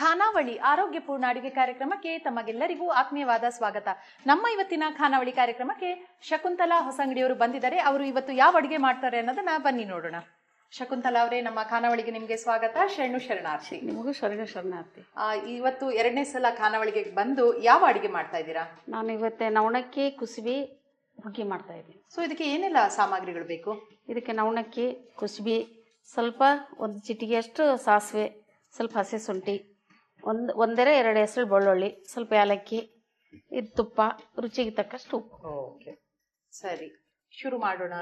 ಖಾನಾವಳಿ ಆರೋಗ್ಯಪೂರ್ಣ ಅಡುಗೆ ಕಾರ್ಯಕ್ರಮಕ್ಕೆ ತಮಗೆಲ್ಲರಿಗೂ ಆತ್ಮೀಯವಾದ ಸ್ವಾಗತ. ನಮ್ಮ ಇವತ್ತಿನ ಖಾನಾವಳಿ ಕಾರ್ಯಕ್ರಮಕ್ಕೆ ಶಕುಂತಲಾ ಹೊಸಂಗಡಿಯವರು ಬಂದಿದ್ದಾರೆ. ಅವರು ಇವತ್ತು ಯಾವ ಅಡುಗೆ ಮಾಡ್ತಾರೆ ಅನ್ನೋದನ್ನ ಬನ್ನಿ ನೋಡೋಣ. ಶಕುಂತಲಾ ಅವರೇ, ನಮ್ಮ ಖಾನಾವಳಿಗೆ ನಿಮ್ಗೆ ಸ್ವಾಗತ. ಶರಣಾರ್ಥಿ. ನಿಮಗೂ ಶರಣಾರ್ಥಿ. ಇವತ್ತು ಎರಡನೇ ಸಲ ಖಾನಾವಳಿಗೆ ಬಂದು ಯಾವ ಅಡುಗೆ ಮಾಡ್ತಾ ಇದ್ದೀರಾ? ನಾನು ಇವತ್ತೆ ನವಣಕ್ಕಿ ಕುಸುಬಿ ಹುಗ್ಗಿ ಮಾಡ್ತಾ ಇದ್ದೀನಿ. ಸೊ ಇದಕ್ಕೆ ಏನೆಲ್ಲ ಸಾಮಗ್ರಿಗಳು ಬೇಕು? ಇದಕ್ಕೆ ನವಣಕ್ಕಿ, ಕುಸುಬಿ, ಸ್ವಲ್ಪ ಒಂದು ಚಿಟಿಗೆಯಷ್ಟು ಸಾಸಿವೆ, ಸ್ವಲ್ಪ ಹಸಿ ಶುಂಠಿ, ಒಂದರೆ ಎರಡು ಹೆಸರು ಬೆಳ್ಳುಳ್ಳಿ, ಸ್ವಲ್ಪ ಏಲಕ್ಕಿ, ಇದು ತುಪ್ಪ, ರುಚಿಗೆ ತಕ್ಕಷ್ಟು ಉಪ್ಪು. ಓಕೆ, ಸರಿ, ಶುರು ಮಾಡೋಣ.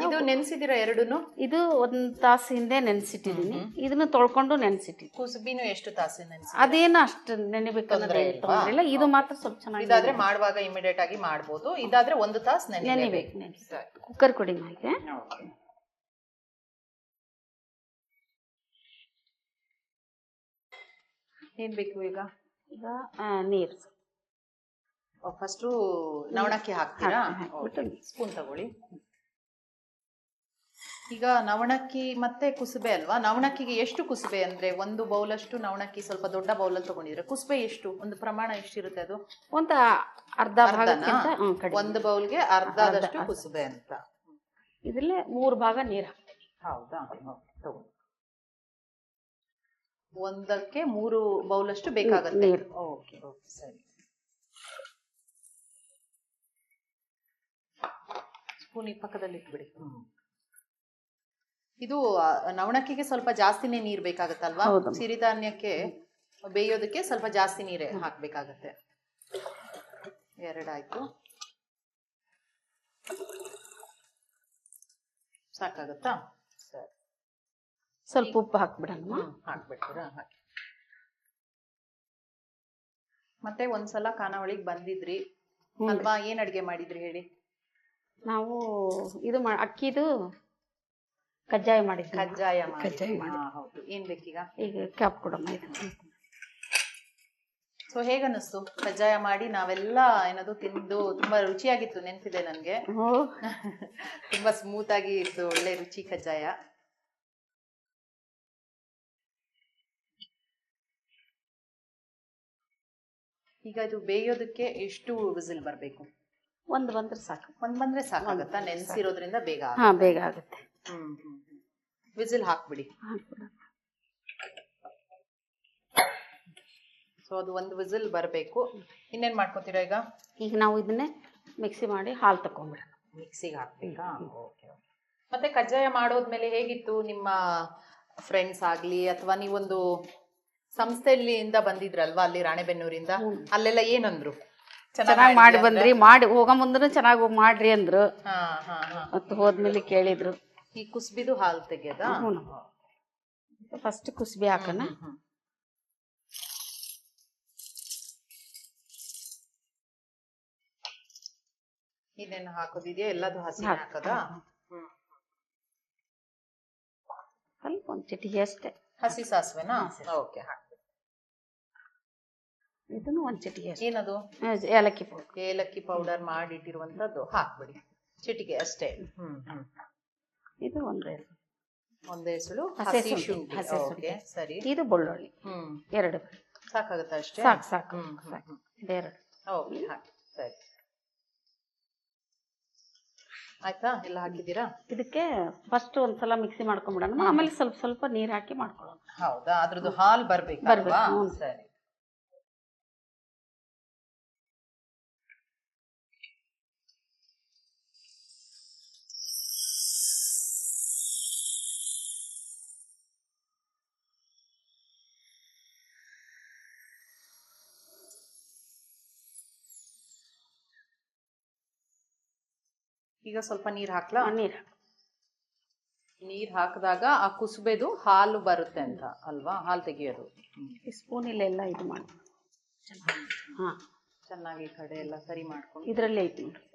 ಇದು ನೆನ್ಸಿದಿರಾ ಎರಡೂನು? ಇದು ಒಂದು ತಾಸು ಹಿಂದೆ ನೆನೆಸಿಟ್ಟಿದ್ದೀನಿ. ಇದನ್ನು ತೊಳ್ಕೊಂಡು ನೆನೆಸಿಟ್ಟಿದ್ದೀನಿ. ಕುಸುಬಿನೂ ಎಷ್ಟು ತಾಸು ನೆನೆಸಿ? ಅದೇನು ಅಷ್ಟು ನೆನೆಬೇಕಂದ್ರೆ ತೊಂದರೆ ಇಲ್ಲ. ಇದು ಮಾತ್ರ ಸ್ವಲ್ಪ ಚೆನ್ನಾಗಿ. ಇದಾದ್ರೆ ಮಾಡುವಾಗ ಇಮಿಡಿಯೇಟ್ ಆಗಿ ಮಾಡ್ಬೋದು. ಇದಾದ್ರೆ ಒಂದು ತಾಸು ನೆನೆಬೇಕು. ಕುಕ್ಕರ್ ಕೊಡಿ ಮಾಹಿತಿ. ಏನ್ ಬೇಕು ಈಗ? ನೀರು. ಫಸ್ಟು ನವಣಕ್ಕಿ ಹಾಕ್ತೀರಾ? ಸ್ಪೂನ್ ತಗೊಳ್ಳಿ. ಈಗ ನವಣಕ್ಕಿ ಮತ್ತೆ ಕುಸುಬೆ ಅಲ್ವಾ? ನವಣಕ್ಕಿಗೆ ಎಷ್ಟು ಕುಸುಬೆ ಅಂದ್ರೆ ಒಂದು ಬೌಲ್ ಅಷ್ಟು ನವಣಕ್ಕಿ ಸ್ವಲ್ಪ ದೊಡ್ಡ ಬೌಲಲ್ಲಿ ತಗೊಂಡಿದ್ರೆ ಕುಸುಬೆ ಎಷ್ಟು, ಒಂದು ಪ್ರಮಾಣ ಎಷ್ಟಿರುತ್ತೆ? ಅದು ಒಂದು ಅರ್ಧ ಭಾಗಕ್ಕಿಂತ ಒಂದು ಬೌಲ್ಗೆ ಅರ್ಧದಷ್ಟು ಕುಸುಬೆ ಅಂತ. ಇದ್ರಲ್ಲೇ 3 ಭಾಗ ನೀರು ಹಾಕ್ತೀವಿ. ಹೌದಾ? ತಗೊಳ್ಳಿ. ಒಂದಕ್ಕೆ 3 ಬೌಲ್ ಅಷ್ಟು ಬೇಕಾಗುತ್ತೆ. ಓಕೆ ಓಕೆ, ಸರಿ. ಸ್ಪೂನ್ ಈ ಪಕ್ಕದಲ್ಲಿ ಇಟ್ಬಿಡಿ. ಇದು ನವಣಕ್ಕಿಗೆ ಸ್ವಲ್ಪ ಜಾಸ್ತಿನೇ ನೀರ್ ಬೇಕಾಗತ್ತಲ್ವಾ? ಸಿರಿಧಾನ್ಯಕ್ಕೆ ಬೇಯೋದಕ್ಕೆ ಸ್ವಲ್ಪ ಜಾಸ್ತಿ ನೀರೇ ಹಾಕ್ಬೇಕಾಗತ್ತೆ. 2 ಆಯ್ತು, ಸಾಕಾಗತ್ತಾ? ಸರಿ, ಸ್ವಲ್ಪ ಉಪ್ಪು ಹಾಕ್ಬಿಡೋಣ. ಹಾಕ್ಬಿಡ್ತೀರಾ? ಹಾಕಿ. ಮತ್ತೆ ಒಂದ್ಸಲ ಖಾನಾವಳಿಗೆ ಬಂದಿದ್ರಿ ಅಲ್ವಾ? ಏನ್ ಅಡ್ಗೆ ಮಾಡಿದ್ರಿ ಹೇಳಿ? ನಾವು ಇದು ಅಕ್ಕಿದು ಕಜ್ಜಾಯ ಮಾಡಿದ್ವಿ. ಕಜ್ಜಾಯ ಮಾಡಿ. ಹೌದು. ಏನ್ ಬೇಕೀಗ? ಈಗ ಕ್ಯಾಪ್ ಕೊಡಮ್ಮ. ಇದು ಸೊ ಹೇಗನ್ನಿಸ್ತು ಕಜ್ಜಾಯ ಮಾಡಿ? ನಾವೆಲ್ಲ ಏನದು ತಿಂದು ತುಂಬಾ ರುಚಿಯಾಗಿತ್ತು, ನೆನ್ಪಿದೆ ನನ್ಗೆ. ತುಂಬಾ ಸ್ಮೂತ್ ಆಗಿ ಇತ್ತು, ಒಳ್ಳೆ ರುಚಿ ಕಜ್ಜಾಯ. ಈಗ ಇದು ಬೇಯೋದಕ್ಕೆ ಎಷ್ಟು ವಿಸಿಲ್ ಬರ್ಬೇಕು? ಒಂದು ಬಂದ್ರೆ ಸಾಕು. ಒಂದ್ ಬಂದ್ರೆ ಸಾಕಾಗತ್ತಾ? ನೆನ್ಸಿರೋದ್ರಿಂದ ಬೇಗ ಆಗುತ್ತೆ. ವಿಸಿಲ್ ಹಾಕ್ಬಿಡಿ. ಸೊ ಅದು ಒಂದು ವಿಸಿಲ್ ಬರಬೇಕು. ಇನ್ನೇನ್ ಮಾಡ್ಕೋತೀರಾ ಈಗ? ಈಗ ನಾವು ಇದನ್ನೇ ಮಿಕ್ಸಿ ಮಾಡಿ ಹಾಲು ತಕೊಂಡ್ಬಿಡೋಣ. ಮಿಕ್ಸಿಗೆ ಹಾಕ್ಬೇಕಾ? ಓಕೆ. ಮತ್ತೆ ಕಜ್ಜಾಯ ಮಾಡೋದ್ಮೇಲೆ ಹೇಗಿತ್ತು? ನಿಮ್ಮ ಫ್ರೆಂಡ್ಸ್ ಆಗ್ಲಿ ಅಥವಾ ನೀವೊಂದು ಸಂಸ್ಥೆಯಿಂದ ಬಂದಿದ್ರಲ್ವಾ ಅಲ್ಲಿ ರಾಣೆಬೆನ್ನೂರಿಂದ, ಅಲ್ಲೆಲ್ಲ ಏನಂದ್ರು? ಚೆನ್ನಾಗಿ ಮಾಡಿ ಬಂದ್ರಿ, ಮಾಡಿ ಹೋಗೋ ಮುಂದೂ ಚೆನ್ನಾಗಿ ಮಾಡ್ರಿ ಅಂದ್ರು. ಮತ್ತೆ ಹೋದ್ಮೇಲೆ ಕೇಳಿದ್ರು. ಈ ಕುಸ್ಬಿದು ಹಾಲು ತೆಗೆಯದ? ಫಸ್ಟ್ ಕುಸ್ಬಿ ಹಾಕೋಣ. ಇನ್ನೇನು ಹಾಕೋದಿದೆಯಾ? ಎಲ್ಲದು ಹಸಿ ಹಾಕದ? ಸ್ವಲ್ಪ ಒಂದು ಚಿಟಿಗೆ ಅಷ್ಟೇ ಹಸಿ ಸಾಸಿವೆನಾ? ಓಕೆ, ಹಾಕ್ಬೇಕು. ಇದನ್ನು ಒಂದು ಚಿಟಿಗೆ. ಏನದು? ಏಲಕ್ಕಿ ಪೌಡರ್. ಏಲಕ್ಕಿ ಪೌಡರ್ ಮಾಡಿಟ್ಟಿರುವಂತದ್ದು ಹಾಕ್ಬಿಡಿ, ಚಿಟಿಗೆ ಅಷ್ಟೇ. ಇದು ಒಂದೇ ಸುಳು ಹಸಿ ಶುಂಠಿ. ಸರಿ. ಇದು ಬೆಳ್ಳುಳ್ಳಿ 2 ಸಾಕಾಗುತ್ತಾ? ಅಷ್ಟೇ? ಸಾಕು. ಇದೆರಡು. ಓಕೆ, ಹಾಕಿ. ಸರಿ, ಆಯ್ತಾ? ಎಲ್ಲ ಹಾಕಿದ್ದೀರಾ? ಇದಕ್ಕೆ ಫಸ್ಟ್ ಒಂದ್ಸಲ ಮಿಕ್ಸಿ ಮಾಡ್ಕೊಂಡ್ಬಿಡೋಣ, ಆಮೇಲೆ ಸ್ವಲ್ಪ ಸ್ವಲ್ಪ ನೀರ್ ಹಾಕಿ ಮಾಡ್ಕೊಳ್ಳೋಣ. ಹೌದಾ? ಅದ್ರದ್ದು ಹಾಲು ಬರ್ಬೇಕು. ಸರಿ. ಈಗ ಸ್ವಲ್ಪ ನೀರ್ ಹಾಕ್ಲಾ? ನೀರ್ ಹಾಕಿದಾಗ ಆ ಕುಸುಬೆದು ಹಾಲು ಬರುತ್ತೆ ಅಂತ ಅಲ್ವಾ? ಹಾಲು ತೆಗಿಯೋದು. ಸ್ಪೂನ್ ಇಲ್ಲೆಲ್ಲ ಇದು ಮಾಡಿ ಚೆನ್ನಾಗಿ ಕಡೆ ಎಲ್ಲ ಸರಿ ಮಾಡ್ಕೊಂಡು ಇದ್ರಲ್ಲಿ ಐತಿ ನೋಡ್ರಿ.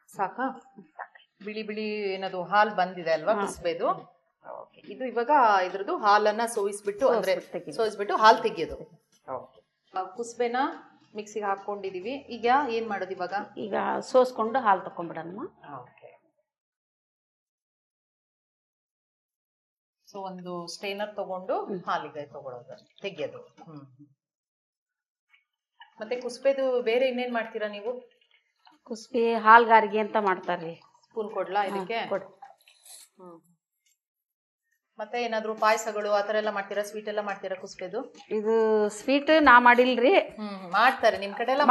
ಸಾಕಾ? ಬಿಳಿ ಬಿಳಿ ಏನದು ಹಾಲ್ ಬಂದಿದೆ ಅಲ್ವಾ ಕುಸ್ಬೆದು. ಇದು ಇವಾಗ ಇದ್ರದ್ದು ಹಾಲನ್ನ ಸೋಯಿಸ್ಬಿಟ್ಟು ಅಂದ್ರೆ ಸೋಯಿಸ್ಬಿಟ್ಟು ಹಾಲ್ ತೆಗಿಯೋದು. ಕುಸ್ಬೆನ ಮಿಕ್ಸಿಗೆ ಹಾಕೊಂಡಿದೀವಿ. ಈಗ ಏನ್ ಮಾಡೋದು ಇವಾಗ? ಈಗ ಸೋಸ್ಕೊಂಡು ಹಾಲು ತಕೊಂಡ್ಬಿಡೋಣ. ಸೊ ಒಂದು ಸ್ಟೇನರ್ ತಗೊಂಡು ಹಾಲಿಗೆ ತಗೊಳ್ಳೋದು, ತೆಗಿಯೋದು. ಮತ್ತೆ ಕುಸ್ಬೆದು ಬೇರೆ ಇನ್ನೇನ್ ಮಾಡ್ತೀರಾ ನೀವು? ಕುಸ್ಬೆ ಹಾಲ್ಗಾರಿಗೆ ಅಂತ ಮಾಡ್ತಾರ್ರಿ. ಸ್ಪೂನ್ ಕೊಡ್ಲಾ ಇದಕ್ಕೆ? ಮತ್ತೆ ಏನಾದ್ರು ಪಾಯಸಗಳು ಆತರ ಎಲ್ಲ ಮಾಡ್ತೀರಾ? ಸ್ವೀಟ್ ಎಲ್ಲ ಮಾಡ್ತೀರಾ ಕುಸ್ಬೆದು? ಇದು ಸ್ವೀಟ್ ನಾ ಮಾಡಿಲ್ರಿ. ಮಾಡ್ತಾರೆ ನಿಮ್ ಕಡೆ ಎಲ್ಲ?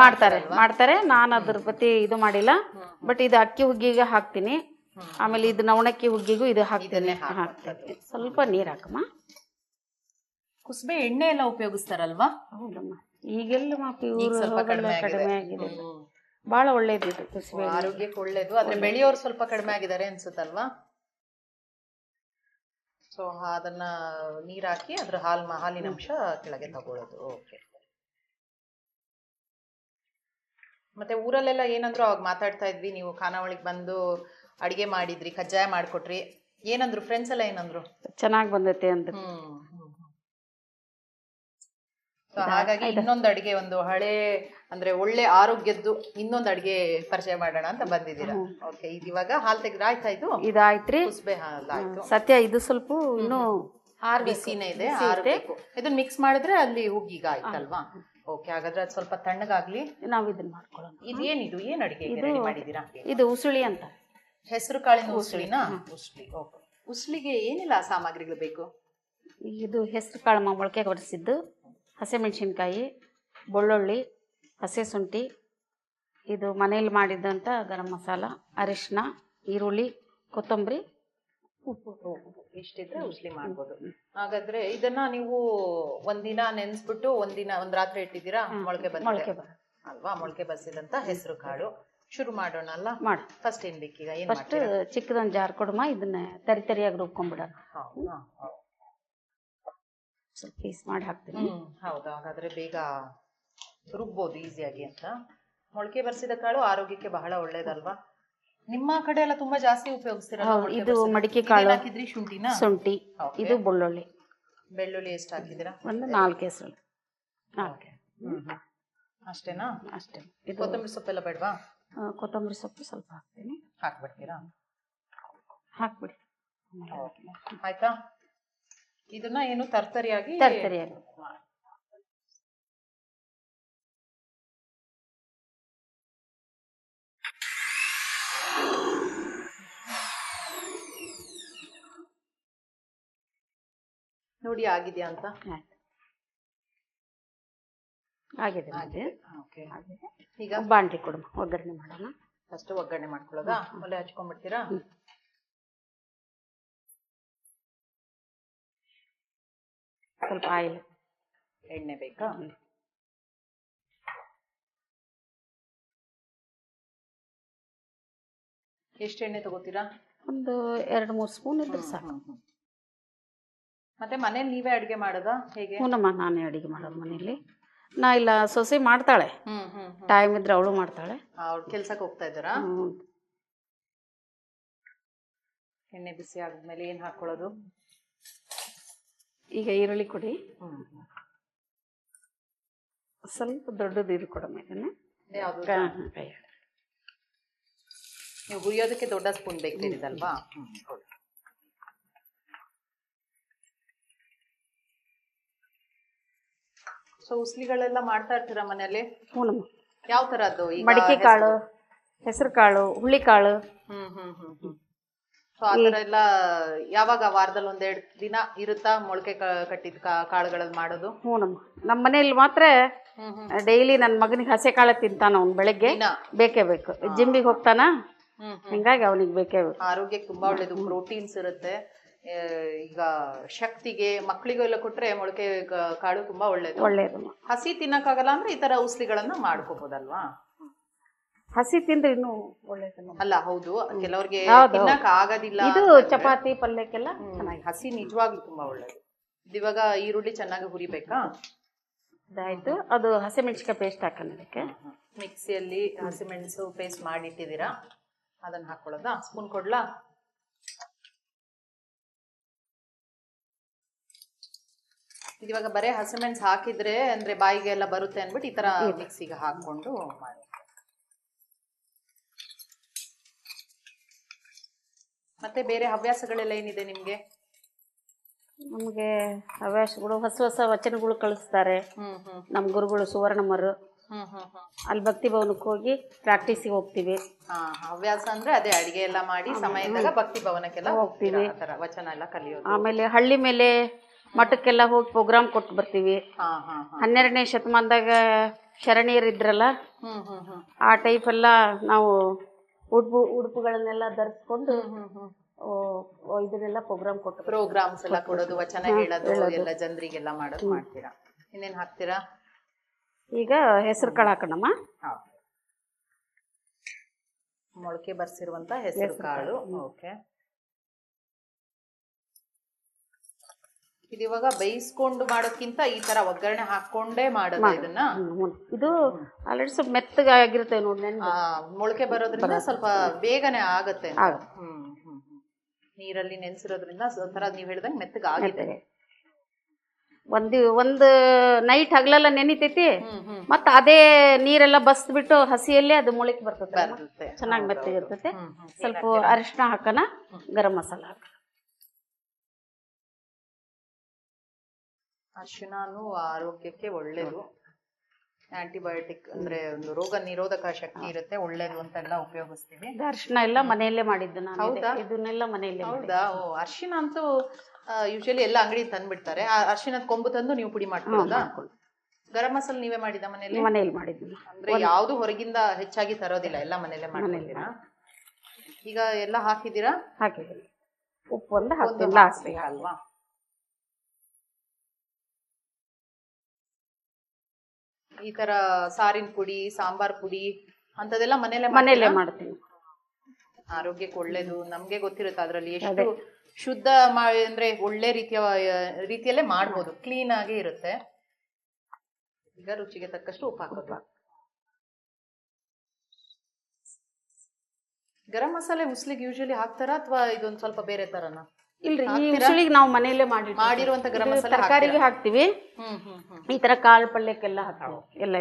ಮಾಡ್ತಾರೆ. ನಾನು ಅದ್ರ ಬಗ್ಗೆ ಇದು ಮಾಡಿಲ್ಲ. ಬಟ್ ಇದು ಅಕ್ಕಿ ಹುಗ್ಗಿಗೆ ಹಾಕ್ತೀನಿ. ಆಮೇಲೆ ಇದು ನವಣಕ್ಕಿ ಹುಗ್ಗಿಗೂ ಇದು ಹಾಕ್ತೀನಿ. ಸ್ವಲ್ಪ ನೀರ್ ಹಾಕಮ್ಮ. ಕುಸ್ಬೆ ಎಣ್ಣೆ ಎಲ್ಲ ಉಪಯೋಗಿಸ್ತಾರಲ್ವಾ? ಹೌದಮ್ಮ. ಈಗೆಲ್ಲ ಕಡಿಮೆ ಆಗಿದೆ. ಬಹಳ ಒಳ್ಳೇದು ಇದು ಕುಸ್ಬೆ, ಆರೋಗ್ಯಕ್ಕೆ ಒಳ್ಳೇದು. ಆದ್ರೆ ಬೆಳೆಯೋರು ಸ್ವಲ್ಪ ಕಡಿಮೆ ಆಗಿದ್ದಾರೆ ಅನ್ಸುತ್ತಲ್ವಾ? ಸೊ ಅದನ್ನ ನೀರ್ ಹಾಕಿ ಅದ್ರ ಹಾಲಿನ ಅಂಶ ಕೆಳಗೆ ತಗೊಳ್ಳೋದು. ಓಕೆ. ಮತ್ತೆ ಊರಲ್ಲೆಲ್ಲ ಏನಂದ್ರು ಅವಾಗ ಮಾತಾಡ್ತಾ ಇದ್ವಿ, ನೀವು ಖಾನಾವಳಿಗೆ ಬಂದು ಅಡಿಗೆ ಮಾಡಿದ್ರಿ, ಕಜ್ಜಾಯ ಮಾಡ್ಕೊಟ್ರಿ, ಏನಂದ್ರು ಫ್ರೆಂಡ್ಸ್ ಎಲ್ಲ? ಏನಂದ್ರು? ಚೆನ್ನಾಗಿ ಬಂದೈತೆ ಅಂತ. ಹಾಗಾಗಿ ಇನ್ನೊಂದು ಅಡಿಗೆ, ಒಂದು ಹಳೆ ಅಂದ್ರೆ ಒಳ್ಳೆ ಆರೋಗ್ಯದ್ದು ಇನ್ನೊಂದು ಅಡಿಗೆ ಪರಿಚಯ ಮಾಡೋಣ ಅಂತ ಬಂದಿದ್ದೀರಾ. ಓಕೆ. ಇವಾಗ ಹಾಲ್ ತೆಗೆದ್ರೆ ಆಯ್ತಾ? ಇದಾಯ್ತ್ರಿ. ಕುಸ್ಬೆ ಹಾಲ್ ಆಯ್ತು. ಸತ್ಯ ಇದು ಸ್ವಲ್ಪ ಇನ್ನು ಬಿಸಿನೇ ಇದೆ, ಆರಬೇಕು. ಇದನ್ನ ಮಿಕ್ಸ್ ಮಾಡಿದ್ರೆ ಅಲ್ಲಿ ಹುಗ್ಗಿಗ ಆಯ್ತಲ್ವಾ? ಓಕೆ. ಹಾಗಾದ್ರೆ ಅದು ಸ್ವಲ್ಪ ತಣ್ಣಗಾಗ್ಲಿ, ನಾವ್ ಇದನ್ನ ಮಾಡ್ಕೊಳ್ಳೋಣ. ಇದೇನಿದು? ಏನ್ ಅಡಿಗೆ ರೆಡಿ ಮಾಡಿದೀರಾ? ಇದು ಉಸುಳಿ ಅಂತ. ಹೆಸರು ಕಾಳಿನ ಉಸುಳಿನಾ? ಉಸ್ಲಿ. ಓಕೆ. ಉಸ್ಲಿಗೆ ಏನೆಲ್ಲ ಸಾಮಗ್ರಿಗಳು ಬೇಕು? ಇದು ಹೆಸರು ಕಾಳು ಮೊಳಕೆ ಬಡಿಸಿದ್ದು, ಹಸಿಮೆಣಸಿನ್ಕಾಯಿ, ಬೆಳ್ಳುಳ್ಳಿ, ಹಸಿ ಶುಂಠಿ, ಇದು ಮನೇಲಿ ಮಾಡಿದ್ದಂಥ ಗರಂ ಮಸಾಲ, ಅರಿಶಿನ, ಈರುಳ್ಳಿ, ಕೊತ್ತಂಬರಿ, ಉಪ್ಪು. ಇಷ್ಟಿದ್ರೆ ಉಸ್ಲಿ ಮಾಡ್ಬೋದು. ಹಾಗಾದ್ರೆ ಇದನ್ನ ನೀವು ಒಂದಿನ ನೆನ್ಸ್ಬಿಟ್ಟು ಒಂದ್ ರಾತ್ರಿ ಇಟ್ಟಿದ್ದೀರಾ? ಮೊಳಕೆ ಅಲ್ವಾ? ಮೊಳಕೆ ಬಸಿದಂತ ಹೆಸರು ಕಾಳು. ಶುರು ಮಾಡೋಣ ಅಲ್ಲ? ಮಾಡಿ. ಫಸ್ಟ್ ಏನ್ ಬೇಕೀಗ? ಫಸ್ಟ್ ಚಿಕ್ಕದೊಂದು ಜಾರ್ ಕೊಡಮ್ಮ. ಇದನ್ನ ತರಿಯಾಗಿ ರುಬ್ಕೊಂಡ್ಬಿಡೋಣ. ಸ್ವಲ್ಪ ಪೀಸ್ ಮಾಡಿ ಹಾಕ್ತೀನಿ. ಹೌದಾ? ಹಾಗಾದ್ರೆ ಬೇಗ ರುಬ್ಬೋದು ಈಸಿಯಾಗಿ ಅಂತ. ಮೊಳಕೆ ಬರ್ಸಿದ ಕಾಳು ಆರೋಗ್ಯಕ್ಕೆ ಬಹಳ ಒಳ್ಳೇದಲ್ವಾ? ನಿಮ್ಮ ಕಡೆ ಎಲ್ಲ ತುಂಬಾ ಜಾಸ್ತಿ ಉಪಯೋಗಿಸ್ತೀರಾ? ಇದು ಮಡಿಕೆ ಕಾಳು ಹಾಕಿದ್ರಿ. ಶುಂಠಿನ? ಶುಂಠಿ. ಇದು ಬೆಳ್ಳುಳ್ಳಿ. ಬೆಳ್ಳುಳ್ಳಿ ಎಷ್ಟು ಹಾಕಿದಿರಾ? ಒಂದು 4 ಹೆಸರು. ಅಷ್ಟೇನಾ? ಅಷ್ಟೇ. ಕೊತ್ತಂಬರಿ ಸೊಪ್ಪೆಲ್ಲ ಬೇಡವಾ? ಕೊತ್ತಂಬರಿ ಸೊಪ್ಪು ಸ್ವಲ್ಪ ಹಾಕ್ತೀನಿ. ಹಾಕ್ಬಿಡ್ತೀರಾ? ಹಾಕ್ಬಿಡಿ. ಆಯ್ತಾ? ಇದನ್ನ ಏನು ತರ್ತರಿಯಾಗಿ ನೋಡಿ ಆಗಿದೆಯಾ ಅಂತ? ಆಗಿದೆ. ಈಗ ಬಾಂಡ್ಲಿ ಕೊಡು, ಒಗ್ಗರಣೆ ಮಾಡೋಣ. ಫಸ್ಟ್ ಒಗ್ಗರಣೆ ಮಾಡ್ಕೊಳ್ಳೋದಾ? ಒಲೆ ಹಚ್ಕೊಂಡ್ಬಿಡ್ತೀರಾ? ಸ್ವಲ್ಪ ಆಯಿಲ್, ಎಣ್ಣೆ ಬೇಕಾ? ಎಷ್ಟು ಎಣ್ಣೆ ತಗೋತೀರಾ? ಒಂದು 2-3 ಸ್ಪೂನ್ ಇದ್ರೆ ಸಾಕು. ಮತ್ತೆ ಮನೇಲಿ ನೀವೇ ಅಡುಗೆ ಮಾಡೋದಾ ಹೇಗೆ? ಹ್ಞೂನಮ್ಮ, ನಾನೇ ಅಡುಗೆ ಮಾಡೋದು ಮನೇಲಿ. ನಾ ಇಲ್ಲ, ಸೊಸೆ ಮಾಡ್ತಾಳೆ. ಟೈಮ್ ಇದ್ರೆ ಅವಳು ಮಾಡ್ತಾಳೆ. ಅವ್ರು ಕೆಲ್ಸಕ್ಕೆ ಹೋಗ್ತಾ ಇದ್ದಾರಾ? ಎಣ್ಣೆ ಬಿಸಿ ಆದ್ಮೇಲೆ ಏನ್ ಹಾಕೊಳ್ಳೋದು? ಈಗ ಈರುಳ್ಳಿ ಕೊಡಿ. ಸ್ವಲ್ಪ ದೊಡ್ಡದು ಇದು ಕೊಡಮ್ಮ. ಇದನ್ನ ನೀವು ಹುರಿಯೋದಕ್ಕೆ ದೊಡ್ಡ ಸ್ಪೂನ್ ಬೇಕಿದಲ್ವಾ? ಸೊ ಉಸ್ಲಿಗಳೆಲ್ಲ ಮಾಡ್ತಾ ಇರ್ತೀರಾ ಮನೇಲಿ? ಹ್ಞೂನಮ್ಮ. ಯಾವ ತರದ್ದು? ಮಡಿಕೆ ಕಾಳು, ಹೆಸರು ಕಾಳು, ಹುಳ್ಳಿ ಕಾಳು. ಸೊ ಆತರ ಎಲ್ಲ ಯಾವಾಗ ವಾರದಲ್ಲಿ 1-2 ದಿನ ಇರುತ್ತಾ ಮೊಳಕೆ ಕಟ್ಟಿದ ಕಾಳುಗಳಲ್ಲಿ ಮಾಡೋದು? ಹ್ಞೂನಮ್ಮ. ನಮ್ಮ ಮನೇಲಿ ಮಾತ್ರ ಡೈಲಿ ನನ್ನ ಮಗನಿಗೆ ಹಸೆ ಕಾಳು ತಿಂತಾನ. ಅವ್ನು ಬೆಳಗ್ಗೆ ಬೇಕೇ ಬೇಕು. ಜಿಮ್ಮಿಗೆ ಹೋಗ್ತಾನ, ಹಿಂಗಾಗಿ ಅವನಿಗೆ ಬೇಕೇ ಬೇಕು. ಆರೋಗ್ಯಕ್ಕೆ ತುಂಬಾ ಒಳ್ಳೇದು. ಪ್ರೋಟೀನ್ಸ್ ಇರುತ್ತೆ. ಈಗ ಶಕ್ತಿಗೆ ಮಕ್ಕಳಿಗೂ ಎಲ್ಲ ಕೊಟ್ರೆ ಮೊಳಕೆ ಕಾಳು ತುಂಬಾ ಒಳ್ಳೇದು. ಹಸಿ ತಿನ್ನಕ್ಕಾಗಲ್ಲ ಅಂದ್ರೆ ಈ ತರ ಉಸ್ಲಿಗಳನ್ನ ಮಾಡ್ಕೋಬಹುದಲ್ವಾ? ಹಸಿ ತಿಂದ್ರೆ ಇನ್ನೂ ಒಳ್ಳೇದು ಅಲ್ಲ? ಹೌದು, ಕೆಲವ್ರಿಗೆ ತಿನ್ನಕ್ ಆಗೋದಿಲ್ಲ. ಇದು ಚಪಾತಿ ಪಲ್ಯಕ್ಕೆಲ್ಲ ಚೆನ್ನಾಗಿ. ಹಸಿ ನಿಜವಾಗ್ಲೂ ತುಂಬಾ ಒಳ್ಳೇದು. ಇವಾಗ ಈರುಳ್ಳಿ ಚೆನ್ನಾಗಿ ಹುರಿಬೇಕಾ? ಇದಾಯ್ತು. ಅದು ಹಸಿಮೆಣಸಿನಕಾಯಿ ಪೇಸ್ಟ್ ಹಾಕೋಣ. ಅದಕ್ಕೆ ಮಿಕ್ಸಿಯಲ್ಲಿ ಹಸಿಮೆಣಸು ಪೇಸ್ಟ್ ಮಾಡಿಟ್ಟಿದ್ದೀರಾ? ಅದನ್ನ ಹಾಕೊಳ್ಳೋದಾ? ಸ್ಪೂನ್ ಕೊಡ್ಲಾ? ಇವಾಗ ಬರೇ ಹಸಿಮೆಣಸು ಹಾಕಿದ್ರೆ ಅಂದ್ರೆ ಬಾಯಿಗೆ ಎಲ್ಲ ಬರುತ್ತೆ ಅನ್ಬಿಟ್ಟು ಈ ತರ ಮಿಕ್ಸಿಗೆ ಹಾಕೊಂಡು ಮಾಡಿ. ಮತ್ತೆ ಬೇರೆ ಹವ್ಯಾಸಗಳೆಲ್ಲ ಏನಿದೆ ನಿಮ್ಗೆ? ನಮಗೆ ಹವ್ಯಾಸಗಳು ಹೊಸ ಹೊಸ ವಚನಗಳು ಕಳಿಸ್ತಾರೆ ನಮ್ಮ ಗುರುಗಳು ಸುವರ್ಣಮ್ಮರು. ಅಲ್ಲಿ ಭಕ್ತಿ ಭವನಕ್ಕೆ ಹೋಗಿ ಪ್ರಾಕ್ಟೀಸಿಗೆ ಹೋಗ್ತೀವಿ. ಹವ್ಯಾಸ ಅಂದ್ರೆ ಅದೇ ಅಡಿಗೆ ಎಲ್ಲ ಮಾಡಿ ಸಮಯದಾಗ ಭಕ್ತಿ ಭವನಕ್ಕೆಲ್ಲ ಹೋಗ್ತೀವಿ, ವಚನ ಎಲ್ಲ ಕಲಿಯೋದು. ಆಮೇಲೆ ಹಳ್ಳಿ ಮೇಲೆ ಮಠಕ್ಕೆಲ್ಲ ಹೋಗಿ ಪ್ರೋಗ್ರಾಮ್ ಕೊಟ್ಟು ಬರ್ತೀವಿ. 12ನೇ ಶತಮಾನದಾಗ ಶರಣೀಯರಿದ್ರಲ್ಲ, ಆ ಟೈಪ್ ಎಲ್ಲ ನಾವು ಉಡುಪುಗಳನ್ನೆಲ್ಲ ಧರಿಸ್ಕೊಂಡು ಇದನ್ನೆಲ್ಲ ಪ್ರೋಗ್ರಾಮ್ಸ್ ಎಲ್ಲ ಕೊಡೋದು, ವಚನ ಹೇಳೋದು, ಎಲ್ಲ ಜನರಿಗೆಲ್ಲ ಮಾಡೋದು ಮಾಡ್ತೀರಾ. ಇನ್ನೇನ್ ಹಾಕ್ತೀರಾ? ಈಗ ಹೆಸರು ಕಾಳು ಹಾಕೋಣಮ್ಮ. ಮೊಳಕೆ ಬರ್ಸಿರುವಂತ ಹೆಸರು ಕಾಳು. ಓಕೆ. ಇದು ಇವಾಗ ಬೇಯಿಸ್ಕೊಂಡು ಮಾಡೋಕ್ಕಿಂತ ಈ ತರ ಒಗ್ಗರಣೆ ಹಾಕೊಂಡೇ ಮಾಡೋದು ಇದನ್ನ. ಇದು ಆಲ್ರೆಡಿ ಸ್ವಲ್ಪ ಮೆತ್ತಗಾಗಿರುತ್ತೆ ನೋಡಿ, ಮೊಳಕೆ ಬರೋದ್ರಿಂದ ಸ್ವಲ್ಪ ಬೇಗನೆ ಆಗತ್ತೆ. ನೀರಲ್ಲಿ ನೆನ್ಸಿರೋದ್ರಿಂದ ಒಂಥರ ನೀವ್ ಹೇಳ್ದಂಗೆ ಮೆತ್ತಗಾಗಿದೆ. ಒಂದು ನೈಟ್ ಹಗಲೆಲ್ಲ ನೆನಿತೈತಿ, ಮತ್ತ ಅದೇ ನೀರೆಲ್ಲ ಬಸ್ಬಿಟ್ಟು ಹಸಿಯಲ್ಲೇ ಅದು ಮೊಳಕೆ ಬರ್ತದೆ, ಚೆನ್ನಾಗಿ ಮೆತ್ತಗಿರ್ತೈತೆ. ಸ್ವಲ್ಪ ಅರಿಶಿನ ಹಾಕೋಣ, ಗರಂ ಮಸಾಲ ಹಾಕೋಣ. ಅರಿಶಿನನು ಆರೋಗ್ಯಕ್ಕೆ ಒಳ್ಳೇದು, ಆಂಟಿಬಯೋಟಿಕ್ ಅಂದ್ರೆ ಒಂದು ರೋಗ ನಿರೋಧಕ ಶಕ್ತಿ ಇರುತ್ತೆ, ಒಳ್ಳೇದು ಅಂತೆಲ್ಲ ಉಪಯೋಗಿಸ್ತೀವಿ. ಅರಿಶಿನ ಎಲ್ಲ ಮನೆಯಲ್ಲೇ ಮಾಡಿದ್ದು ನಾನು. ಹೌದಾ? ಇದನ್ನೆಲ್ಲ ಮನೆಯಲ್ಲೇ. ಹೌದಾ? ಅರಿಶಿನ ಅಂತೂ ಯೂಶಲಿ ಎಲ್ಲ ಅಂಗಡಿ ತಂದ್ಬಿಡ್ತಾರೆ. ಆ ಅರಿಶಿನದ ಕೊಂಬು ತಂದು ನೀವು ಪುಡಿ ಮಾಡ್ಕೊಳ್ಳೋದಾ? ಗರಂ ಮಸಾಲ ನೀವೇ ಮಾಡಿದ ಮನೆಯಲ್ಲಿ? ಮನೆಯಲ್ಲಿ ಮಾಡಿದ್ದು. ಅಂದ್ರೆ ಯಾವ್ದು ಹೊರಗಿಂದ ಹೆಚ್ಚಾಗಿ ತರೋದಿಲ್ಲ, ಎಲ್ಲ ಮನೆಯಲ್ಲೇ ಮಾಡ್ತೀರಾ? ಈಗ ಎಲ್ಲ ಹಾಕಿದ್ದೀರಾ? ಹಾಕಿದ್ದೀನಿ. ಉಪ್ಪು ಒಂದು ಹಾಕ್ತೀನಿ ಅಲ್ವಾ? ಈ ತರ ಸಾರಿನ ಪುಡಿ, ಸಾಂಬಾರ್ ಪುಡಿ ಅಂತದೆಲ್ಲ ಮನೇಲೆ ಮಾಡ್ತೀನಿ. ಆರೋಗ್ಯಕ್ಕೆ ಒಳ್ಳೇದು. ನಮ್ಗೆ ಗೊತ್ತಿರುತ್ತೆ ಅದ್ರಲ್ಲಿ ಎಷ್ಟು ಶುದ್ಧ ಅಂದ್ರೆ ಒಳ್ಳೆ ರೀತಿಯಲ್ಲೇ ಮಾಡ್ಬೋದು, ಕ್ಲೀನ್ ಆಗಿ ಇರುತ್ತೆ. ಈಗ ರುಚಿಗೆ ತಕ್ಕಷ್ಟು ಉಪ್ಪು ಹಾಕೋದು. ಗರಂ ಮಸಾಲೆ ಉಸ್ಲಿಗೆ ಯೂಶಲಿ ಹಾಕ್ತಾರ ಅಥವಾ ಇದೊಂದು ಸ್ವಲ್ಪ ಬೇರೆ ತರನ? ಇಲ್ರಿ, ಈ ಉಸುಳಿಗೆ ನಾವು ಮನೆಯಲ್ಲೇ ಮಾಡಿರುವಂತ ಗರಂ ಮಸಾಲೆ ತರಕಾರಿಗೆ ಹಾಕ್ತಿವಿ. ಈ ತರ ಕಾಳು ಪಲ್ಯಕ್ಕೆಲ್ಲ ಹಾಕ್ತಿವಿ ಎಲ್ಲ.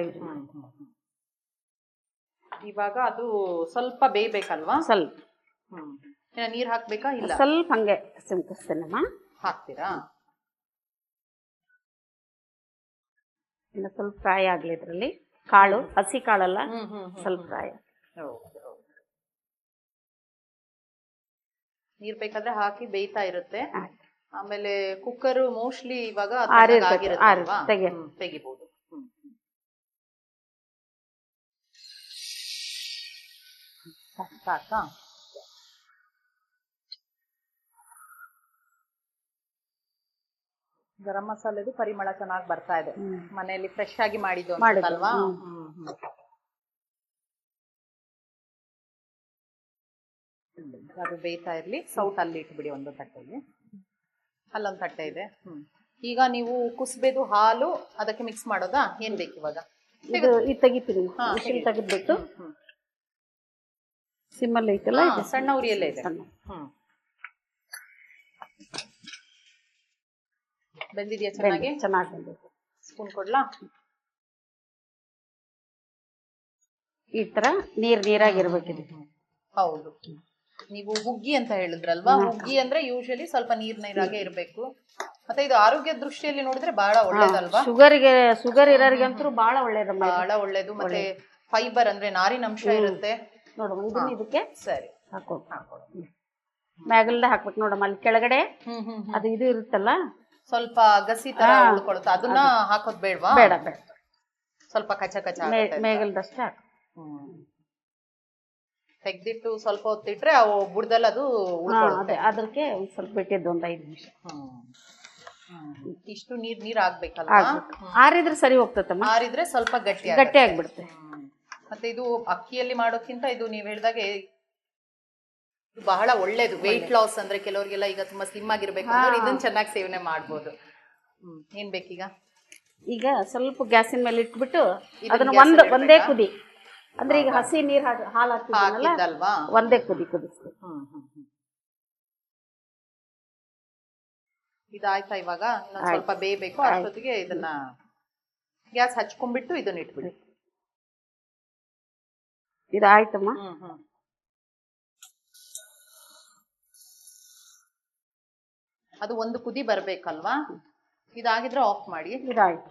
ಇವಾಗ ಅದು ಸ್ವಲ್ಪ ಬೇಯ್ಬೇಕಲ್ವಾ? ಸ್ವಲ್ಪ. ನೀರ್ ಹಾಕ್ಬೇಕಾ? ಇಲ್ಲ, ಸ್ವಲ್ಪ ಹಂಗೆ ಸಿಂಪಿಸ್ತೇನಮ್ಮ. ಹಾಕ್ತೀರಾ? ಇನ್ನು ಸ್ವಲ್ಪ ಫ್ರೈ ಆಗ್ಲಿ ಇದ್ರಲ್ಲಿ. ಕಾಳು ಹಸಿ ಕಾಳಲ್ಲ, ಸ್ವಲ್ಪ ಫ್ರೈ. ನೀರ್ ಬೇಕಾದ್ರೆ ಹಾಕಿ ಬೇಯ್ತಾ ಇರುತ್ತೆ. ಆಮೇಲೆ ಕುಕ್ಕರ್ ಮೋಸ್ಟ್ಲಿ ಇವಾಗ ತೆಗಿಬಹುದು. ಸಾಕಾ? ಗರಂ ಮಸಾಲೆದು ಪರಿಮಳ ಚೆನ್ನಾಗಿ ಬರ್ತಾ ಇದೆ. ಮನೆಯಲ್ಲಿ ಫ್ರೆಶ್ ಆಗಿ ಮಾಡಿದ್ದು ಅಲ್ವಾ? ಅದು ಬೇಯ್ತಾ ಇರ್ಲಿ. ಸೌಟ್ ಅಲ್ಲಿ ಇಟ್ಬಿಡಿ ಒಂದು ತಟ್ಟೆಗೆ. ಅಲ್ಲೊಂದು ತಟ್ಟೆ ಇದೆ. ಈಗ ನೀವು ಕುಸ್ಬೇದು ಹಾಲು ಅದಕ್ಕೆ ಮಿಕ್ಸ್ ಮಾಡೋದಾ? ಏನ್ ಬೇಕು ಇವಾಗ? ತೆಗಿತೀನಿ, ತೆಗೆದ್ಬಿಟ್ಟು ಸಿಮ್ಮಲ್ಲಿ ಐತಲ್ಲ, ಸಣ್ಣ ಉರಿಯಲ್ಲೇ ಇದೆ. ಬೆಂದಿದ್ಯಾ? ಚೆನ್ನಾಗಿ ಬಂದಿದೆ. ಸ್ಪೂನ್ ಕೊಡ್ಲಾ? ಈ ತರ ನೀರಾಗಿರ್ಬೇಕಿದೆ. ಹೌದು. ನೀವು ಹುಗ್ಗಿ ಅಂತ ಹೇಳಿದ್ರಲ್ವಾ? ಹುಗ್ಗಿ ಅಂದ್ರೆ ಯೂಶಲಿ ಸ್ವಲ್ಪ ನೀರಾಗೆ ಇರ್ಬೇಕು. ಮತ್ತೆ ಇದು ಆರೋಗ್ಯ ದೃಷ್ಟಿಯಲ್ಲಿ ನೋಡಿದ್ರೆ ಬಹಳ ಒಳ್ಳೇದಲ್ವಾ? ಶುಗರ್ ಇರೋರಿಗಂತೂ ಬಹಳ ಒಳ್ಳೇದಮ್ಮ, ಬಹಳ ಒಳ್ಳೇದು. ಮತ್ತೆ ಫೈಬರ್ ಅಂದ್ರೆ ನಾರಿನಂಶ ಇರುತ್ತೆ. ನೋಡಮ್ಮ ಇದಕ್ಕೆ ಸರಿ ಹಾಕೋದು. ಮ್ಯಾಗಲ್ದ ಹಾಕ್ಬೇಕು ನೋಡಮ್ಮ. ಅಲ್ಲಿ ಕೆಳಗಡೆ ಅದು ಇದು ಇರುತ್ತಲ್ಲ, ಸ್ವಲ್ಪ ಗಸಿ ತರ ಉಳ್ಕೊಳುತ್ತೆ, ಅದನ್ನ ಹಾಕೋದ್ ಬೇಡವಾ? ಬೇಡ, ಸ್ವಲ್ಪ ಕಚ ಮೇಗಲ್ದಷ್ಟೇ ಹಾಕ. ತೆಗ್ದಿಟ್ಟು ಸ್ವಲ್ಪ ಹೊತ್ತಿಟ್ರೆ ಅವು ಬುಡದಲ್ಲಿ ಅದು ಉಳ್ಕೊಳ್ಳುತ್ತೆ. ಅದಕ್ಕೆ ಸ್ವಲ್ಪ ಬಿಟ್ಟಿದ್ದು ಒಂದು 5 ನಿಮಿಷ. ಇಷ್ಟು ನೀರ್ ಆಗ್ಬೇಕಲ್ಲ? ಆರಿದ್ರೆ ಸರಿ ಹೋಗ್ತತಮ್ಮ. ಆರಿದ್ರೆ ಸ್ವಲ್ಪ ಗಟ್ಟಿ ಆಗ್ಬಿಡುತ್ತೆ. ಮತ್ತೆ ಇದು ಅಕ್ಕಿಯಲ್ಲಿ ಮಾಡೋಕ್ಕಿಂತ ಇದು ನೀವ್ ಹೇಳ್ದಾಗೆ ಬಹಳ ಒಳ್ಳೇದು. ವೆಯ್ಟ್ ಲಾಸ್ ಅಂದ್ರೆ ಕೆಲವರಿಗೆಲ್ಲ ಈಗ ತುಂಬಾ ಸ್ಲಿಮ್ ಆಗಿರ್ಬೇಕು ಅಂದ್ರೆ ಇದನ್ನ ಚೆನ್ನಾಗಿ ಸೇವನೆ ಮಾಡ್ಬೋದು. ಏನ್ ಬೇಕೀಗ? ಈಗ ಸ್ವಲ್ಪ ಗ್ಯಾಸಿನ ಮೇಲೆ ಇಟ್ಬಿಟ್ಟು ಅದನ್ನ ಒಂದೇ ಕುದಿ ಅಂದ್ರೆ ಈಗ ಹಸಿ ನೀರ್ ಹಾಲು ಹಾಕ್ತಿದ್ನಲ್ಲ ಹಾಕಿದ್ದಲ್ವಾ? ಒಂದೇ ಕುದಿಸ್ಬೇಕು. ಇದಾಯ್ತಾ ಇವಾಗ? ಇನ್ನೊಂದ್ ಸ್ವಲ್ಪ ಬೇಯಬೇಕು. ಅಷ್ಟೊತ್ತಿಗೆ ಇದನ್ನ ಗ್ಯಾಸ್ ಹಚ್ಕೊಂಡ್ಬಿಟ್ಟು ಇದನ್ನ ಇಟ್ಬಿಡಿ. ಇದಾಯ್ತಮ್ಮ. ಅದು ಒಂದು ಕುದಿ ಬರ್ಬೇಕಲ್ವಾ? ಇದಾಗಿದ್ರೆ ಆಫ್ ಮಾಡಿ. ಇದಾಯ್ತು.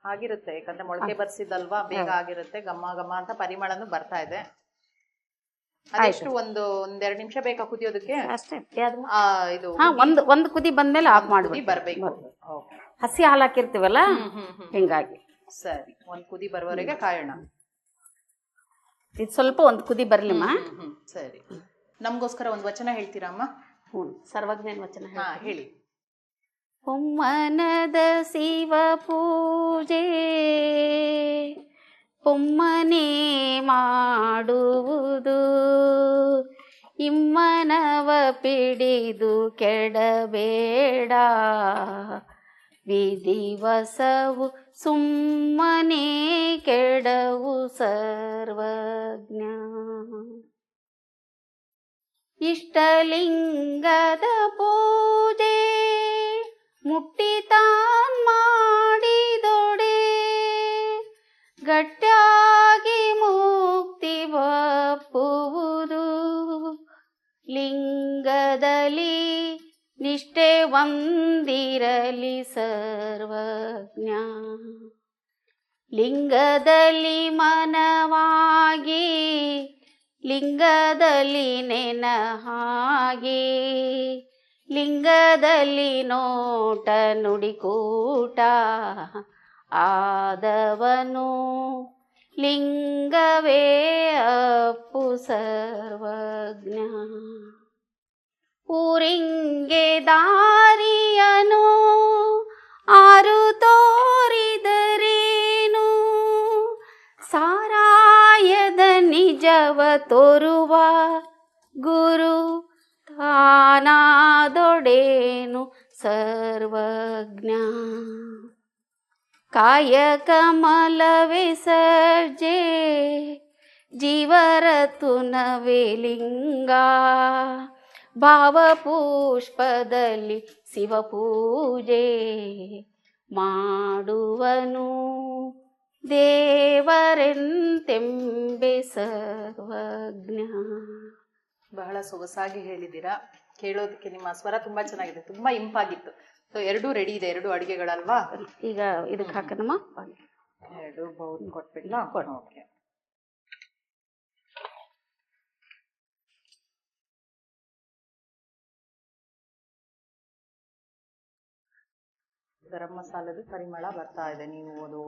ಆಗಿರುತ್ತೆ, ಯಾಕಂದ್ರೆ ಮೊಳಕೆ ಬರ್ಸಿದಲ್ವಾ, ಬೇಗ ಆಗಿರುತ್ತೆ. ಘಮ ಘಮ ಅಂತ ಪರಿಮಳನು ಬರ್ತಾ ಇದೆ. ಅದೆಷ್ಟು ಒಂದೆರಡು ನಿಮಿಷ ಬೇಕಾ ಕುದಿಯೋದಕ್ಕೆ? ಅಷ್ಟೇ. ಇದು ಒಂದು ಕುದಿ ಬಂದ್ಮೇಲೆ ಆಫ್ ಮಾಡಿ ಬರ್ಬೇಕು. ಹಸಿ ಹಾಲು ಹಾಕಿರ್ತೀವಲ್ಲ, ಹಿಂಗಾಗಿ. ಸರಿ, ಒಂದ್ ಕುದಿ ಬರುವವರೆಗೆ ಕಾಯೋಣ. ಇದು ಸ್ವಲ್ಪ ಒಂದು ಕುದಿ ಬರ್ಲಿಮ್ಮ. ಸರಿ, ನಮ್ಗೋಸ್ಕರ ಒಂದು ವಚನ ಹೇಳ್ತೀರಮ್ಮ? ಸರ್ವಜ್ಞನ ವಚನ ಹೇಳಿ. ಪೊಮ್ಮನದ ಶಿವ ಪೂಜೆ ಪೊಮ್ಮನೆ ಮಾಡುವುದು, ಇಮ್ಮನವ ಪಿಡಿದು ಕೆಡಬೇಡ, ವಿಧಿವಸವು ಸುಮ್ಮನೆ ಕೆಡವು ಸರ್ವಜ್ಞ. ಇಷ್ಟಲಿಂಗದ ಪೂಜೆ ಮುಟ್ಟಿತಾನ್ ಮಾಡಿದೊಡೆ, ಗಟ್ಟಾಗಿ ಮುಕ್ತಿ ಬಪ್ಪುವುದು, ಲಿಂಗದಲ್ಲಿ ನಿಷ್ಠೆ ಒಂದಿರಲಿ ಸರ್ವಜ್ಞ. ಲಿಂಗದಲ್ಲಿ ಮನವಾಗಿ ಲಿಂಗದಲ್ಲಿ ನೆನ ಹಾಗೆ, ಲಿಂಗದಲ್ಲಿ ನೋಟ ನುಡಿಕೂಟ ಆದವನು, ಲಿಂಗವೇ ಅಪ್ಪು ಸರ್ವಜ್ಞ. ಊರಿಂಗೆ ದಾರಿಯನು ಆರು ತೋರಿದರೇನು, ಸಾರಾಯದ ನಿಜವ ತೋರುವ ಗುರು ತಾನಾದೊಡೇನು ಸರ್ವಜ್ಞ. ಕಾಯ ಕಮಲವೇ ಸರ್ಜೆ ಜೀವರತುನವೇ ಲಿಂಗ, ಭಾವಪುಷ್ಪದಲ್ಲಿ ಶಿವಪೂಜೆ ಮಾಡುವನು, ದೇವರೆಂತೆಂಬೆ ಸರ್ವಜ್ಞ. ಬಹಳ ಸೊಗಸಾಗಿ ಹೇಳಿದ್ದೀರಾ. ಕೇಳೋದಕ್ಕೆ ನಿಮ್ಮ ಸ್ವರ ತುಂಬಾ ಚೆನ್ನಾಗಿದೆ, ತುಂಬಾ ಇಂಪಾಗಿತ್ತು. ಸೊ ಎರಡೂ ರೆಡಿ ಇದೆ, ಎರಡು ಅಡುಗೆಗಳಲ್ವಾ? ಈಗ ಇದಕ್ಕೆ ಹಾಕೋಣಮ್ಮ. ಎರಡು ಬೌಲ್ ಕೊಟ್ಬಿಡ್ಲ? ಓಕೆ. ಗರಂ ಮಸಾಲದ ಪರಿಮಳ ಬರ್ತಾ ಇದೆ. ನೀವು ಅದು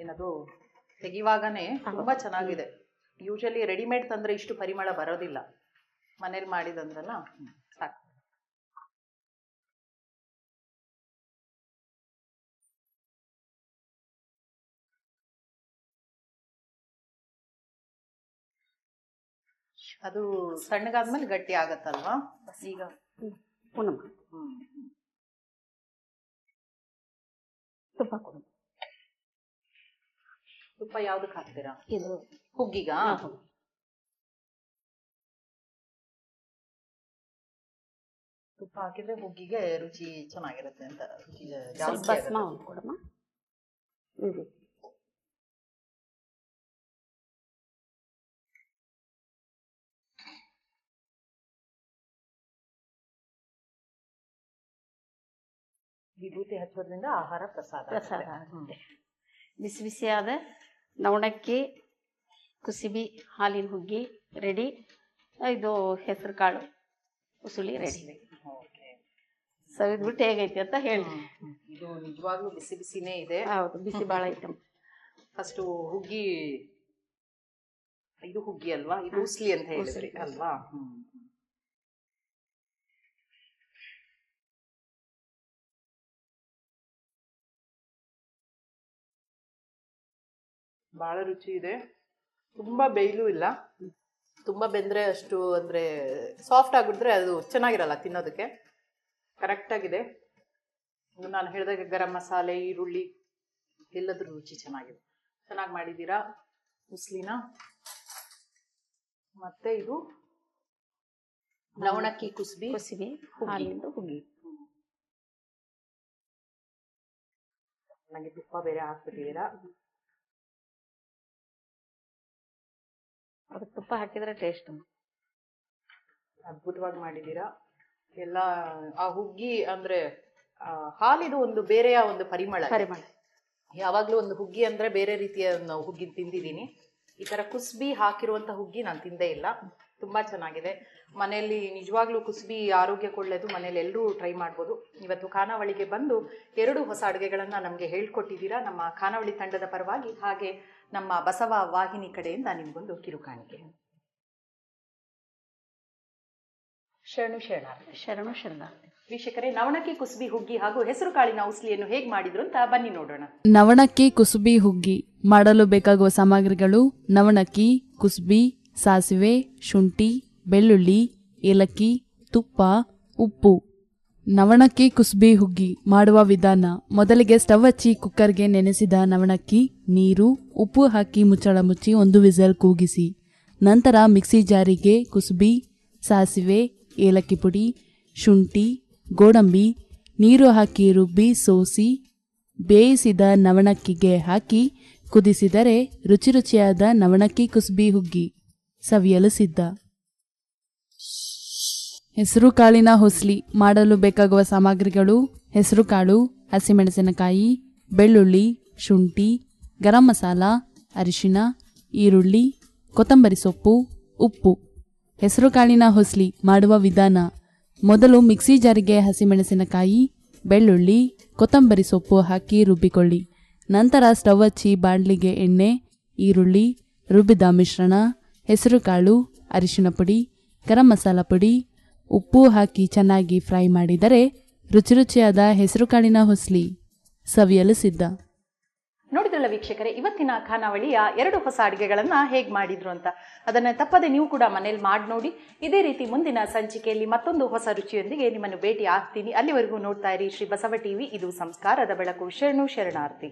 ಏನದು ತೆಗಿವಾಗನೇ ತುಂಬಾ ಚೆನ್ನಾಗಿದೆ. ಯೂಶಲಿ ರೆಡಿಮೇಡ್ ತಂದ್ರೆ ಇಷ್ಟು ಪರಿಮಳ ಬರೋದಿಲ್ಲ, ಮನೇಲಿ ಮಾಡಿದಂದ್ರಲ್ಲ ಸಾಕು. ಅದು ಸಣ್ಣಗಾದ್ಮೇಲೆ ಗಟ್ಟಿ ಆಗತ್ತಲ್ವಾ? ಈಗ ತುಪ್ಪ ಕೊಡು. ತುಪ್ಪ ಯಾವ್ದಕ್ಕೆ ಹಾಕ್ತೀರಾ? ಇದು ಹುಗ್ಗಿಗ? ತುಪ್ಪ ಹಾಕಿದ್ರೆ ಹುಗ್ಗಿಗೆ ರುಚಿ ಚೆನ್ನಾಗಿರುತ್ತೆ ಅಂತ. ರುಚಿ ಜಾಸ್ತಿ ಕೊಡಮ್ಮ. ವಿಭೂತಿ ಹಚ್ಚೋದ್ರಿಂದ ಆಹಾರ ಪ್ರಸಾದ. ಬಿಸಿ ಬಿಸಿಯಾದ ನವಣಕ್ಕಿ ಕುಸಿಬಿ ಹಾಲಿನ ಹುಗ್ಗಿ ರೆಡಿ. ಇದು ಹೆಸರು ಕಾಳು ಉಸುಳಿ ರೆಡಿ. ಸವಿದ್ಬಿಟ್ಟು ಹೇಗೈತಿ ಅಂತ ಹೇಳಿ. ಇದು ನಿಜವಾಗ್ಲೂ ಬಿಸಿ ಬಿಸಿನೇ ಇದೆ. ಹೌದು, ಬಿಸಿ ಭಾಳ ಐಟಮ್. ಫಸ್ಟ್ ಹುಗ್ಗಿ, ಇದು ಹುಗ್ಗಿ ಅಲ್ವಾ? ಇದು ಉಸ್ಲಿ ಅಂತ ಹೇಳಿದ್ರಿ ಅಲ್ವಾ? ಬಹಳ ರುಚಿ ಇದೆ. ತುಂಬಾ ಬೇಯಲೂ ಇಲ್ಲ, ತುಂಬಾ ಬೆಂದ್ರೆ ಅಷ್ಟು ಅಂದ್ರೆ ಸಾಫ್ಟ್ ಆಗ್ಬಿಟ್ರೆ ಅದು ಚೆನ್ನಾಗಿರಲ್ಲ ತಿನ್ನೋದಕ್ಕೆ. ಕರೆಕ್ಟ್ ಆಗಿದೆ. ನಾನು ಹೇಳಿದಾಗ ಗರಂ ಮಸಾಲೆ, ಈರುಳ್ಳಿ ಎಲ್ಲದ್ರ ರುಚಿ ಚೆನ್ನಾಗಿದೆ. ಚೆನ್ನಾಗಿ ಮಾಡಿದ್ದೀರಾ ಉಸ್ಲಿನ. ಮತ್ತೆ ಇದು ಲವಣಕ್ಕಿ ಕುಸ್ಬಿ ಹಾಲಿಂದು ಹುಗ್ಗಿ. ನನಗೆ ತುಪ್ಪ ಬೇರೆ ಹಾಕ್ಬಿಟ್ಟಿದ್ದೀರಾ. ಅದಕ್ಕೆ ತುಪ್ಪ ಹಾಕಿದ್ರೆ ಟೇಸ್ಟ್ ಅದ್ಭುತವಾಗಿ ಮಾಡಿದ್ದೀರಾ. ಎಲ್ಲ ಆ ಹುಗ್ಗಿ ಅಂದ್ರೆ ಹಾಲಿದು ಒಂದು ಬೇರೆಯ ಒಂದು ಪರಿಮಳ. ಯಾವಾಗ್ಲೂ ಒಂದು ಹುಗ್ಗಿ ಅಂದ್ರೆ ಬೇರೆ ರೀತಿಯ ಹುಗ್ಗಿ ತಿಂದಿದ್ದೀನಿ. ಈ ತರ ಕುಸ್ಬಿ ಹಾಕಿರುವಂತ ಹುಗ್ಗಿ ನಾನು ತಿಂದೇ ಇಲ್ಲ. ತುಂಬಾ ಚೆನ್ನಾಗಿದೆ. ಮನೆಯಲ್ಲಿ ನಿಜವಾಗ್ಲೂ ಕುಸ್ಬಿ ಆರೋಗ್ಯಕ್ಕೆ ಒಳ್ಳೆಯದು. ಮನೇಲಿ ಎಲ್ಲರೂ ಟ್ರೈ ಮಾಡ್ಬೋದು. ಇವತ್ತು ಖಾನಾವಳಿಗೆ ಬಂದು 2 ಹೊಸ ಅಡುಗೆಗಳನ್ನ ನಮಗೆ ಹೇಳ್ಕೊಟ್ಟಿದ್ದೀರಾ ನಮ್ಮ ಖಾನಾವಳಿ ತಂಡದ ಪರವಾಗಿ, ಹಾಗೆ ನಮ್ಮ ಬಸವ ವಾಹಿನಿ ಕಡೆಯಿಂದ ನಿಮ್ಗೊಂದು ಕಿರುಕಾಣಿಕೆ. ಶರಣು ಶರಣಾರ್ಥಿ. ವೀಕ್ಷಕರೇ, ನವಣಕ್ಕಿ ಕುಸ್ಬಿ ಹುಗ್ಗಿ ಹಾಗೂ ಹೆಸರು ಕಾಳಿನ ಉಸ್ಲಿಯನ್ನು ಹೇಗೆ ಮಾಡಿದ್ರು ಅಂತ ಬನ್ನಿ ನೋಡೋಣ. ನವಣಕ್ಕಿ ಕುಸುಬಿ ಹುಗ್ಗಿ ಮಾಡಲು ಬೇಕಾಗುವ ಸಾಮಗ್ರಿಗಳು: ನವಣಕ್ಕಿ, ಕುಸುಬಿ, ಸಾಸಿವೆ, ಶುಂಠಿ, ಬೆಳ್ಳುಳ್ಳಿ, ಏಲಕ್ಕಿ, ತುಪ್ಪ, ಉಪ್ಪು. ನವಣಕ್ಕಿ ಕುಸುಬಿ ಹುಗ್ಗಿ ಮಾಡುವ ವಿಧಾನ: ಮೊದಲಿಗೆ ಸ್ಟವ್ ಹಚ್ಚಿ ಕುಕ್ಕರ್ಗೆ ನೆನೆಸಿದ ನವಣಕ್ಕಿ, ನೀರು, ಉಪ್ಪು ಹಾಕಿ ಮುಚ್ಚಳ ಮುಚ್ಚಿ 1 ವಿಸಲ್ ಕೂಗಿಸಿ. ನಂತರ ಮಿಕ್ಸಿ ಜಾರಿಗೆ ಕುಸುಬಿ, ಸಾಸಿವೆ, ಏಲಕ್ಕಿ ಪುಡಿ, ಶುಂಠಿ, ಗೋಡಂಬಿ, ನೀರು ಹಾಕಿ ರುಬ್ಬಿ ಸೋಸಿ ಬೇಯಿಸಿದ ನವಣಕ್ಕಿಗೆ ಹಾಕಿ ಕುದಿಸಿದರೆ ರುಚಿಯಾದ ನವಣಕ್ಕಿ ಕುಸುಬಿ ಹುಗ್ಗಿ ಸವಿಯಲು ಸಿದ್ಧ. ಹೆಸರು ಕಾಳಿನ ಹುಸ್ಲಿ ಮಾಡಲು ಬೇಕಾಗುವ ಸಾಮಗ್ರಿಗಳು: ಹೆಸರುಕಾಳು, ಹಸಿಮೆಣಸಿನಕಾಯಿ, ಬೆಳ್ಳುಳ್ಳಿ, ಶುಂಠಿ, ಗರಂ ಮಸಾಲ, ಅರಿಶಿನ, ಈರುಳ್ಳಿ, ಕೊತ್ತಂಬರಿ ಸೊಪ್ಪು, ಉಪ್ಪು. ಹೆಸರು ಕಾಳಿನ ಹುಸ್ಲಿ ಮಾಡುವ ವಿಧಾನ: ಮೊದಲು ಮಿಕ್ಸಿ ಜಾರಿಗೆ ಹಸಿಮೆಣಸಿನಕಾಯಿ, ಬೆಳ್ಳುಳ್ಳಿ, ಕೊತ್ತಂಬರಿ ಸೊಪ್ಪು ಹಾಕಿ ರುಬ್ಬಿಕೊಳ್ಳಿ. ನಂತರ ಸ್ಟವ್ ಹಚ್ಚಿ ಬಾಣಲಿಗೆ ಎಣ್ಣೆ, ಈರುಳ್ಳಿ, ರುಬ್ಬಿದ ಮಿಶ್ರಣ, ಹೆಸರುಕಾಳು, ಅರಿಶಿನ ಪುಡಿ, ಗರಂ ಮಸಾಲ ಪುಡಿ, ಉಪ್ಪು ಹಾಕಿ ಚೆನ್ನಾಗಿ ಫ್ರೈ ಮಾಡಿದರೆ ರುಚಿಯಾದ ಹೆಸರುಕಾಳಿನ ಹುಸ್ಲಿ ಸವಿಯಲು ಸಿದ್ಧ. ನೋಡಿದ್ರಲ್ಲ ವೀಕ್ಷಕರೇ, ಇವತ್ತಿನ ಖಾನಾವಳಿಯ 2 ಹೊಸ ಅಡುಗೆಗಳನ್ನ ಹೇಗೆ ಮಾಡಿದ್ರು ಅಂತ. ಅದನ್ನ ತಪ್ಪದೆ ನೀವು ಕೂಡ ಮನೇಲಿ ಮಾಡಿ ನೋಡಿ. ಇದೇ ರೀತಿ ಮುಂದಿನ ಸಂಚಿಕೆಯಲ್ಲಿ ಮತ್ತೊಂದು ಹೊಸ ರುಚಿಯೊಂದಿಗೆ ನಿಮ್ಮನ್ನು ಭೇಟಿ ಆಗ್ತೀನಿ. ಅಲ್ಲಿವರೆಗೂ ನೋಡ್ತಾ ಇರಿ ಶ್ರೀ ಬಸವ ಟಿವಿ. ಇದು ಸಂಸ್ಕಾರದ ಬೆಳಕು. ಶರಣು ಶರಣಾರ್ಥಿ.